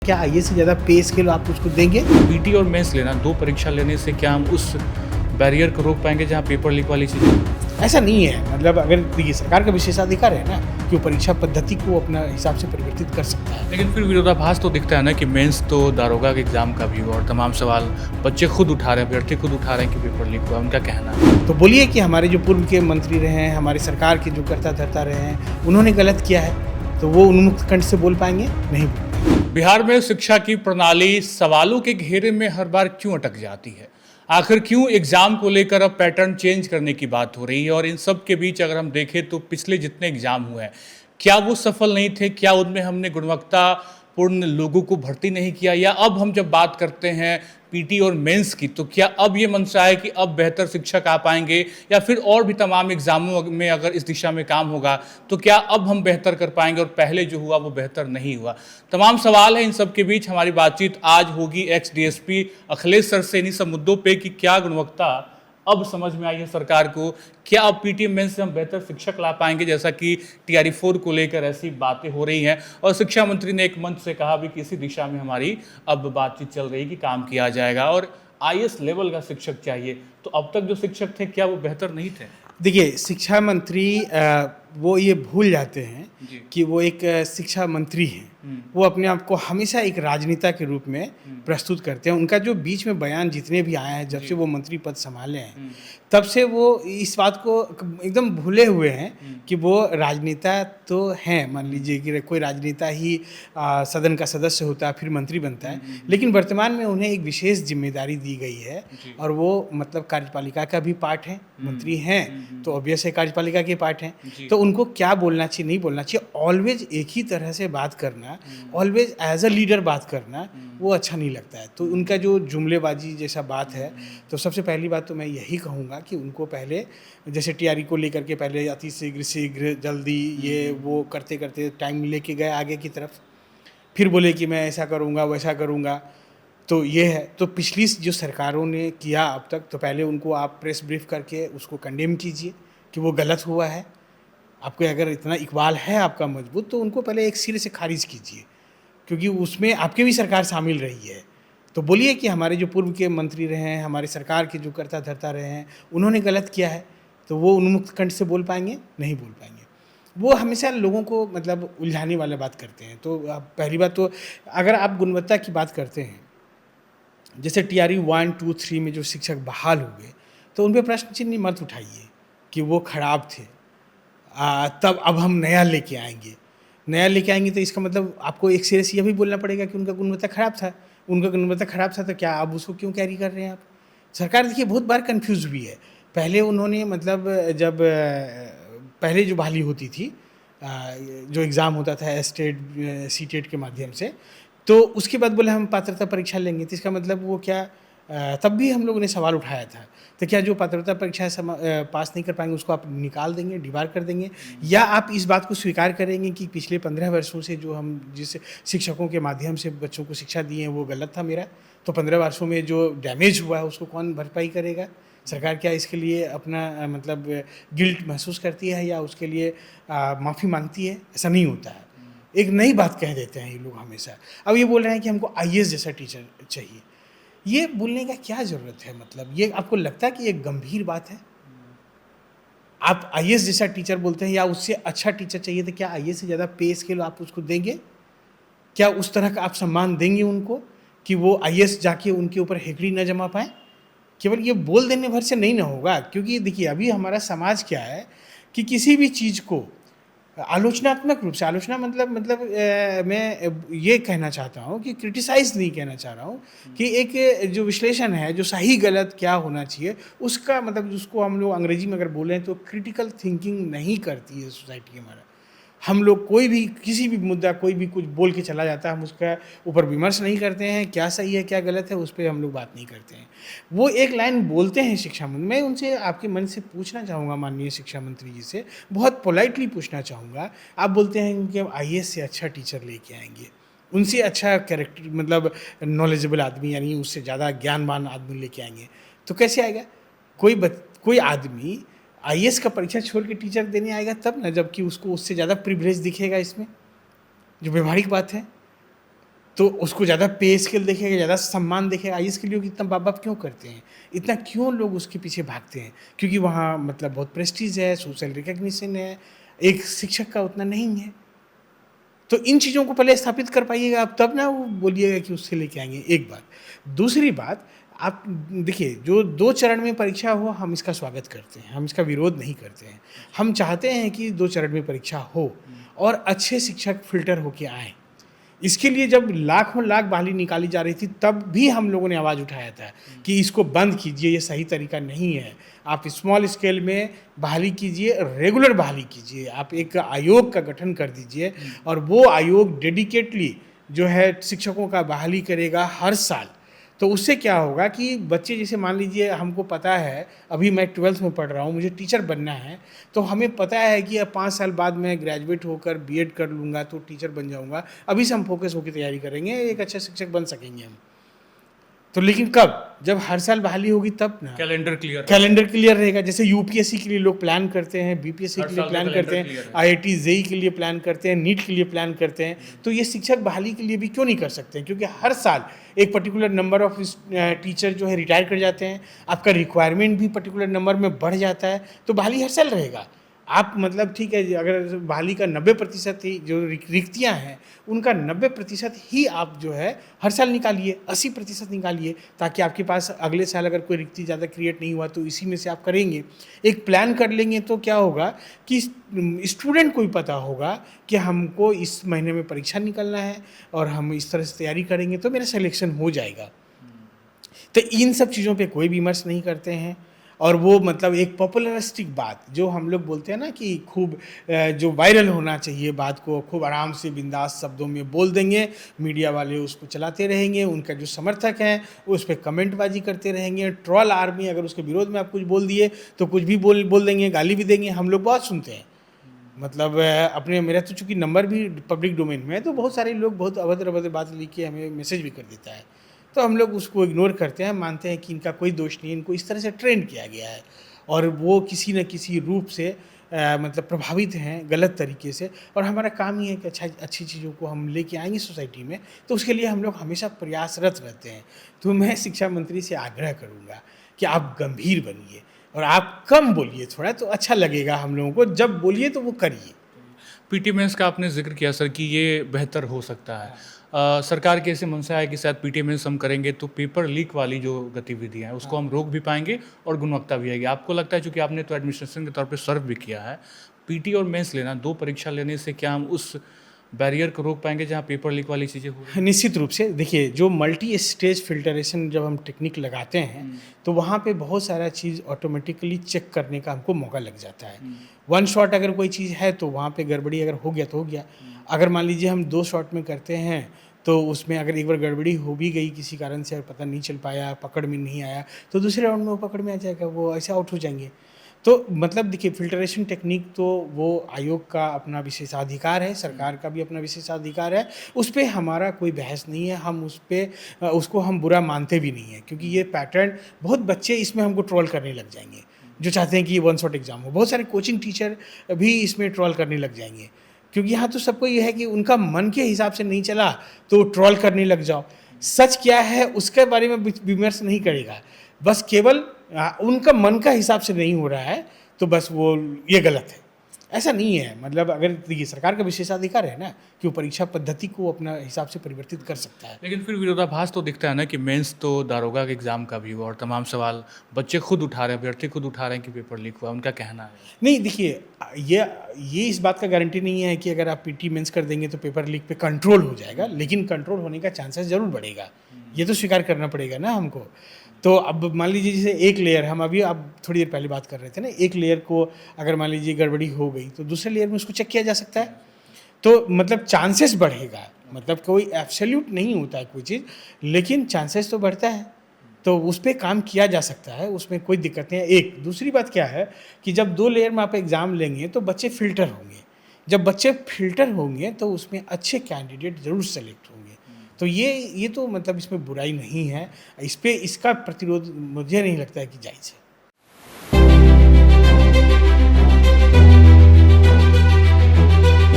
क्या आईएएस से ज़्यादा पे स्केल आप उसको देंगे? पीटी और मेंस लेना, 2 परीक्षा लेने से क्या हम उस बैरियर को रोक पाएँगे जहाँ पेपर लीक वाली चीज़ें? ऐसा नहीं है। मतलब अगर देखिए सरकार का विशेषाधिकार है ना कि वो परीक्षा पद्धति को अपना हिसाब से परिवर्तित कर सकता है। लेकिन फिर विरोधाभास तो दिखता है ना कि मेंस तो दारोगा के एग्ज़ाम का भी हुआ और तमाम सवाल बच्चे खुद उठा रहे हैं, अभ्यर्थी खुद उठा रहे हैं कि पेपर लीक हुआ, उनका कहना है। तो बोलिए कि हमारे जो पूर्व के मंत्री रहे हैं, हमारी सरकार के जो कर्ता-धर्ता रहे हैं, उन्होंने गलत किया है, तो वो उन्मुक्त कंठ से बोल पाएँगे? नहीं बोल पाएँगे। बिहार में शिक्षा की प्रणाली सवालों के घेरे में हर बार क्यों अटक जाती है? आखिर क्यों एग्ज़ाम को लेकर अब पैटर्न चेंज करने की बात हो रही है? और इन सब के बीच अगर हम देखें तो पिछले जितने एग्ज़ाम हुए हैं, क्या वो सफल नहीं थे? क्या उनमें हमने गुणवत्तापूर्ण लोगों को भर्ती नहीं किया? या अब हम जब बात करते हैं पीटी और मेंस की, तो क्या अब ये मंशा है कि अब बेहतर शिक्षक आ पाएंगे, या फिर और भी तमाम एग्जामों में अगर इस दिशा में काम होगा तो क्या अब हम बेहतर कर पाएंगे और पहले जो हुआ वो बेहतर नहीं हुआ? तमाम सवाल है। इन सब के बीच हमारी बातचीत आज होगी एक्स डीएसपी अखिलेश सर से इन्हीं सब मुद्दों पे कि क्या गुणवत्ता अब समझ में आई है सरकार को, क्या अब पीटीएम मेंस से हम बेहतर शिक्षक ला पाएंगे, जैसा कि टीआरई 4 को लेकर ऐसी बातें हो रही हैं। और शिक्षा मंत्री ने एक मंच से कहा भी कि इसी दिशा में हमारी अब बातचीत चल रही कि काम किया जाएगा और आईएएस लेवल का शिक्षक चाहिए। तो अब तक जो शिक्षक थे क्या वो बेहतर नहीं थे? देखिए, शिक्षा मंत्री वो ये भूल जाते हैं जी। कि वो एक शिक्षा मंत्री हैं। वो अपने आप को हमेशा एक राजनेता के रूप में प्रस्तुत करते हैं। उनका जो बीच में बयान जितने भी आए हैं, जब से वो मंत्री पद संभाले हैं, तब से वो इस बात को एकदम भूले हुए हैं कि वो राजनेता तो हैं। मान लीजिए कि कोई राजनेता ही सदन का सदस्य होता है, फिर मंत्री बनता है। लेकिन वर्तमान में उन्हें एक विशेष जिम्मेदारी दी गई है और वो मतलब कार्यपालिका का भी पार्ट है। मंत्री हैं तो ऑब्वियस है कार्यपालिका के पार्ट हैं। तो उनको क्या बोलना चाहिए, नहीं बोलना चाहिए, ऑलवेज एक ही तरह से बात करना, ऑलवेज एज अ लीडर बात करना, वो अच्छा नहीं लगता है। तो उनका जो जुमलेबाजी जैसा बात है, तो सबसे पहली बात तो मैं यही कहूँगा कि उनको पहले जैसे टीआरई को लेकर के पहले अति शीघ्र शीघ्र जल्दी ये वो करते करते टाइम लेके गए आगे की तरफ, फिर बोले कि मैं ऐसा करूँगा वैसा करूँगा। तो ये है। तो पिछली जो सरकारों ने किया अब तक, तो पहले उनको आप प्रेस ब्रीफ करके उसको कंडेम कीजिए कि वो गलत हुआ है। आपको अगर इतना इकबाल है आपका मजबूत, तो उनको पहले एक सिरे से खारिज कीजिए, क्योंकि उसमें आपकी भी सरकार शामिल रही है। तो बोलिए कि हमारे जो पूर्व के मंत्री रहे हैं, हमारी सरकार के जो कर्ता धर्ता रहे हैं, उन्होंने गलत किया है, तो वो उन्मुक्त कंठ से बोल पाएंगे? नहीं बोल पाएंगे। वो हमेशा लोगों को मतलब उलझाने वाला बात करते हैं। तो पहली बात तो अगर आप गुणवत्ता की बात करते हैं, जैसे टीआरई 1, 2, 3 में जो शिक्षक बहाल हुए, तो उन पे प्रश्न चिन्ह मत उठाइए कि वो खराब थे। तब अब हम नया लेके आएंगे। नया लेके आएंगे तो इसका मतलब आपको एक सिरे से यह भी बोलना पड़ेगा कि उनका गुणवत्ता खराब था। उनका गुणवत्ता खराब था तो क्या आप उसको क्यों कैरी कर रहे हैं आप? सरकार देखिए बहुत बार कन्फ्यूज़ हुई है। पहले उन्होंने मतलब जब पहले जो बहाली होती थी, जो एग्ज़ाम होता था एस्टेट सीटेट के माध्यम से, तो उसके बाद बोले हम पात्रता परीक्षा लेंगे। तो इसका मतलब वो क्या, तब भी हम लोगों ने सवाल उठाया था। तो क्या जो पात्रता परीक्षा पास नहीं कर पाएंगे उसको आप निकाल देंगे, डिबार कर देंगे, या आप इस बात को स्वीकार करेंगे कि पिछले 15 वर्षों से जो हम जिस शिक्षकों के माध्यम से बच्चों को शिक्षा दिए हैं वो गलत था मेरा, तो 15 वर्षों में जो डैमेज हुआ है उसको कौन भरपाई करेगा? सरकार क्या इसके लिए अपना मतलब गिल्ट महसूस करती है या उसके लिए माफ़ी मांगती है? ऐसा नहीं होता है। एक नई बात कह देते हैं ये लोग हमेशा। अब ये बोल रहे हैं कि हमको आईएएस जैसा टीचर चाहिए। ये बोलने का क्या ज़रूरत है? मतलब ये आपको लगता है कि ये गंभीर बात है? आप आईएएस जैसा टीचर बोलते हैं या उससे अच्छा टीचर चाहिए, तो क्या आईएएस से ज़्यादा पे स्केल आप उसको देंगे? क्या उस तरह का आप सम्मान देंगे उनको कि वो आईएएस जाके उनके ऊपर हेकड़ी न जमा पाएँ? केवल ये बोल देने भर से नहीं ना होगा, क्योंकि देखिए अभी हमारा समाज क्या है कि किसी भी चीज़ को आलोचनात्मक रूप से, आलोचना मतलब मैं ये कहना चाहता हूँ कि क्रिटिसाइज़ नहीं कहना चाह रहा हूँ, कि एक जो विश्लेषण है, जो सही गलत क्या होना चाहिए, उसका मतलब जिसको हम लोग अंग्रेजी में अगर बोलें तो क्रिटिकल थिंकिंग नहीं करती है सोसाइटी हमारा। हम लोग कोई भी किसी भी मुद्दा कोई भी कुछ बोल के चला जाता है, हम उसका ऊपर विमर्श नहीं करते हैं, क्या सही है क्या गलत है उस पे हम लोग बात नहीं करते हैं। वो एक लाइन बोलते हैं शिक्षा मंत्री, मैं उनसे आपके मन से पूछना चाहूँगा माननीय शिक्षा मंत्री जी से, बहुत पोलाइटली पूछना चाहूँगा। आप बोलते हैं कि हम आईएएस से अच्छा टीचर लेके आएँगे, उनसे अच्छा कैरेक्टर मतलब नॉलेजेबल आदमी, यानी उससे ज़्यादा ज्ञानवान आदमी लेके आएँगे, तो कैसे आएगा? कोई आदमी आईएएस का परीक्षा छोड़ के टीचर देने आएगा तब ना, जबकि उसको उससे ज़्यादा प्रिविलेज दिखेगा इसमें, जो व्यवहारिक बात है। तो उसको ज़्यादा पे स्केल देखेगा, ज़्यादा सम्मान देखेगा। आईएएस के लिए इतना बाप क्यों करते हैं, इतना क्यों लोग उसके पीछे भागते हैं? क्योंकि वहाँ मतलब बहुत प्रेस्टीज है, सोशल रिकग्निशन है, एक शिक्षक का उतना नहीं है। तो इन चीज़ों को पहले स्थापित कर पाइएगा आप, तब ना वो बोलिएगा कि उससे लेके आएंगे, एक बात। दूसरी बात, आप देखिए जो 2 चरण में परीक्षा हो, हम इसका स्वागत करते हैं, हम इसका विरोध नहीं करते हैं। हम चाहते हैं कि 2 चरण में परीक्षा हो और अच्छे शिक्षक फ़िल्टर होके आएँ। इसके लिए जब लाखों लाख बहाली निकाली जा रही थी, तब भी हम लोगों ने आवाज़ उठाया था कि इसको बंद कीजिए, ये सही तरीका नहीं है। आप स्मॉल स्केल में बहाली कीजिए, रेगुलर बहाली कीजिए, आप एक आयोग का गठन कर दीजिए और वो आयोग डेडिकेटली जो है शिक्षकों का बहाली करेगा हर साल। तो उससे क्या होगा कि बच्चे, जैसे मान लीजिए हमको पता है, अभी मैं 12th में पढ़ रहा हूँ, मुझे टीचर बनना है, तो हमें पता है कि अब 5 साल बाद मैं ग्रेजुएट होकर बीएड कर लूँगा तो टीचर बन जाऊँगा। अभी से हम फोकस होकर तैयारी करेंगे, एक अच्छा शिक्षक बन सकेंगे हम। तो लेकिन कब? जब हर साल बहाली होगी तब ना। कैलेंडर क्लियर रहेगा। जैसे यूपीएससी के लिए लोग प्लान करते हैं, बीपीएससी के लिए प्लान करते हैं, आईआईटी जेईई के लिए प्लान करते हैं, नीट के लिए प्लान करते हैं, तो ये शिक्षक बहाली के लिए भी क्यों नहीं कर सकते हैं? क्योंकि हर साल एक पर्टिकुलर नंबर ऑफ टीचर जो है रिटायर कर जाते हैं, आपका रिक्वायरमेंट भी पर्टिकुलर नंबर में बढ़ जाता है, तो बहाली हर साल रहेगा। आप मतलब ठीक है, अगर बहाली का 90% ही जो रिक्तियाँ हैं, उनका 90% ही आप जो है हर साल निकालिए, 80% निकालिए, ताकि आपके पास अगले साल अगर कोई रिक्ति ज़्यादा क्रिएट नहीं हुआ तो इसी में से आप करेंगे। एक प्लान कर लेंगे तो क्या होगा कि स्टूडेंट को भी पता होगा कि हमको इस महीने में परीक्षा निकलना है और हम इस तरह से तैयारी करेंगे तो मेरा सिलेक्शन हो जाएगा। तो इन सब चीज़ों पे कोई विमर्श नहीं करते हैं। और वो मतलब एक पॉपुलरिस्टिक बात जो हम लोग बोलते हैं ना कि खूब जो वायरल होना चाहिए, बात को खूब आराम से बिंदास शब्दों में बोल देंगे, मीडिया वाले उसको चलाते रहेंगे, उनका जो समर्थक हैं उस पर कमेंटबाजी करते रहेंगे, ट्रोल आर्मी अगर उसके विरोध में आप कुछ बोल दिए तो कुछ भी बोल देंगे, गाली भी देंगे। हम लोग बहुत सुनते हैं, मतलब अपने, मेरा तो चूँकि नंबर भी पब्लिक डोमेन में है, तो बहुत सारे लोग बहुत अभद्र बात लिख के हमें मैसेज भी कर देता है, तो हम लोग उसको इग्नोर करते हैं, मानते हैं कि इनका कोई दोष नहीं, इनको इस तरह से ट्रेन किया गया है और वो किसी न किसी रूप से मतलब प्रभावित हैं गलत तरीके से। और हमारा काम ही है कि अच्छी चीज़ों को हम लेके आएंगे सोसाइटी में, तो उसके लिए हम लोग हमेशा प्रयासरत रहते हैं। तो मैं शिक्षा मंत्री से आग्रह करूँगा कि आप गंभीर बनिए और आप कम बोलिए थोड़ा, तो अच्छा लगेगा हम लोगों को। जब बोलिए तो वो करिए। पीटी मेंस का आपने जिक्र किया सर कि ये बेहतर हो सकता है। सरकार की ऐसे मंशा है कि शायद पीटी मेंस हम करेंगे तो पेपर लीक वाली जो गतिविधियाँ हैं उसको हम रोक भी पाएंगे और गुणवत्ता भी आएगी। आपको लगता है, चूँकि आपने तो एडमिनिस्ट्रेशन के तौर पे सर्व भी किया है, पीटी और मेंस लेना, 2 परीक्षा लेने से क्या हम उस बैरियर को रोक पाएंगे जहाँ पेपर लीक वाली चीज़ें हो रही हैं? निश्चित रूप से। देखिए, जो मल्टी स्टेज फिल्टरेशन जब हम टेक्निक लगाते हैं तो वहाँ पे बहुत सारा चीज़ ऑटोमेटिकली चेक करने का हमको मौका लग जाता है। 1 शॉट अगर कोई चीज़ है तो वहाँ पे गड़बड़ी अगर हो गया तो हो गया। अगर मान लीजिए हम 2 शॉट में करते हैं तो उसमें अगर एक बार गड़बड़ी हो भी गई किसी कारण से और पता नहीं चल पाया, पकड़ में नहीं आया, तो दूसरे राउंड में वो पकड़ में आ जाएगा, वो ऐसे आउट हो जाएंगे। तो मतलब देखिए, फिल्टरेशन टेक्निक तो वो आयोग का अपना विशेषाधिकार है, सरकार का भी अपना विशेषाधिकार है, उस पर हमारा कोई बहस नहीं है। हम उस पर उसको हम बुरा मानते भी नहीं है, क्योंकि ये पैटर्न बहुत बच्चे इसमें हमको ट्रोल करने लग जाएंगे जो चाहते हैं कि ये 1 शॉट एग्जाम हो। बहुत सारे कोचिंग टीचर भी इसमें ट्रोल करने लग जाएंगे, क्योंकि यहाँ तो सबको ये है कि उनका मन के हिसाब से नहीं चला तो ट्रोल करने लग जाओ। सच क्या है उसके बारे में विमर्श नहीं करेगा, बस केवल उनका मन का हिसाब से नहीं हो रहा है तो बस वो ये गलत है, ऐसा नहीं है। मतलब अगर देखिए, सरकार का विशेषाधिकार है ना कि वो परीक्षा पद्धति को अपना हिसाब से परिवर्तित कर सकता है। लेकिन फिर विरोधाभास तो दिखता है ना कि मेंस तो दारोगा के एग्ज़ाम का भी हुआ और तमाम सवाल बच्चे खुद उठा रहे हैं, अभ्यर्थी खुद उठा रहे हैं कि पेपर लीक हुआ, उनका कहना है। नहीं, देखिए, ये इस बात का गारंटी नहीं है कि अगर आप पीटी मेंस कर देंगे तो पेपर लीक पे कंट्रोल हो जाएगा, लेकिन कंट्रोल होने का चांसेस ज़रूर बढ़ेगा, ये तो स्वीकार करना पड़ेगा ना हमको। तो अब मान लीजिए जैसे एक लेयर, हम अभी अब थोड़ी देर पहले बात कर रहे थे ना, एक लेयर को अगर मान लीजिए गड़बड़ी हो गई तो दूसरे लेयर में उसको चेक किया जा सकता है, तो मतलब चांसेस बढ़ेगा। मतलब कोई एब्सोल्यूट नहीं होता है कोई चीज़, लेकिन चांसेस तो बढ़ता है, तो उस पर काम किया जा सकता है, उसमें कोई दिक्कत नहीं है। एक दूसरी बात क्या है कि जब 2 लेयर में आप एग्ज़ाम लेंगे तो बच्चे फिल्टर होंगे, जब बच्चे फिल्टर होंगे तो उसमें अच्छे कैंडिडेट ज़रूर सेलेक्ट होंगे। तो ये तो मतलब इसमें बुराई नहीं है, इस पर इसका प्रतिरोध मुझे नहीं लगता है कि जायज़ है।